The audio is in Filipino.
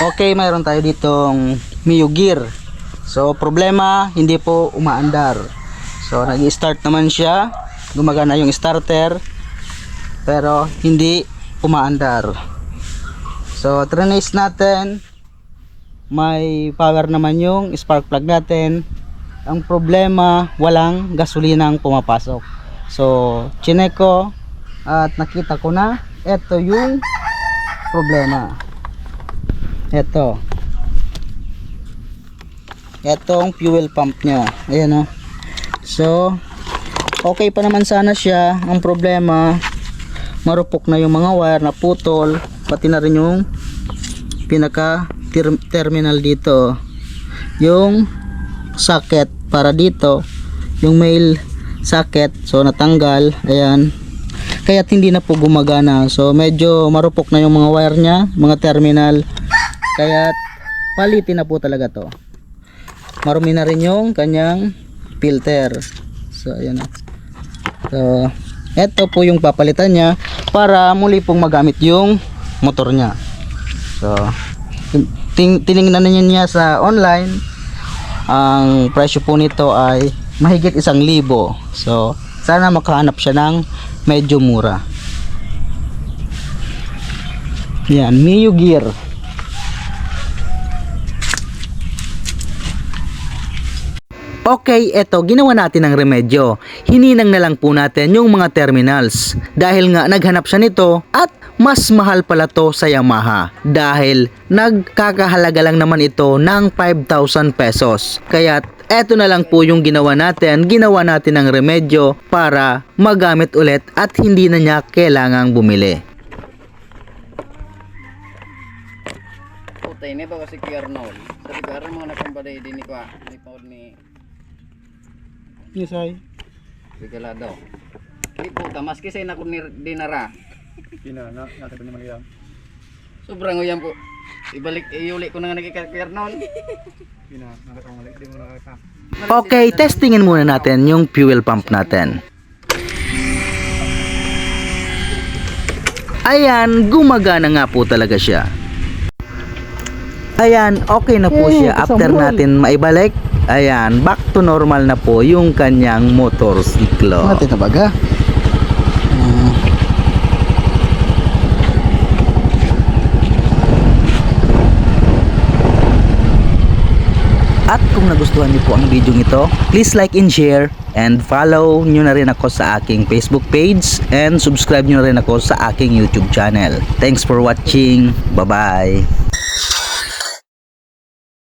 Okay, mayroon tayo ditong Mio gear. So problema, hindi po umaandar. So nag-start naman siya, gumagana yung starter, pero hindi umaandar. So trace natin, may power naman yung spark plug natin. Ang problema, walang gasolinang pumapasok. So chinek ko at nakita ko na ito yung problema. Etong fuel pump nya. Ayan o. So okay pa naman sana siya. Ang problema, marupok na yung mga wire, na putol, pati na rin yung pinaka terminal dito, yung socket para dito, yung male socket, so natanggal. Ayan, kaya't hindi na po gumagana. So medyo marupok na yung mga wire nya, mga terminal, kaya't palitin na po talaga to. Marumi na rin yung kanyang filter. So ayan na. So eto po yung papalitan nya para muli pong magamit yung motor nya. So tiningnan niya sa online, ang presyo po nito ay mahigit 1,000. So sana makahanap siya ng medyo mura. Yan, Mio gear. Okay, eto, ginawa natin ng remedyo. Hininang na lang po natin yung mga terminals. Dahil nga naghanap siya nito at mas mahal pala to sa Yamaha. Dahil nagkakahalaga lang naman ito ng 5,000 pesos. Kaya't eto na lang po yung ginawa natin. Ginawa natin ng remedyo para magamit ulit at hindi na niya kailangang bumili. Puta, ini ba kasi Kuya Arnold? Sa lugar mo nakampaday din ni Kuya ni Yes, ay. Regalado. Di puta, maski say na kun dinara. Pinana, natin pa naman yan. Sobrang uyang po. Iuli ko na nga nagkikay Kuya Arnold. Pinana, nakatangalik, di mo nakata. Okay, testingin muna natin yung fuel pump natin. Ayan, gumagana nga po talaga siya. Ayan, okay na po siya. After natin maibalik, ayan, back to normal na po yung kanyang motorsiklo. Natin na baga. At kung nagustuhan niyo po ang video ito, please like and share, and follow nyo na rin ako sa aking Facebook page, and subscribe nyo na rin ako sa aking YouTube channel. Thanks for watching. Bye-bye.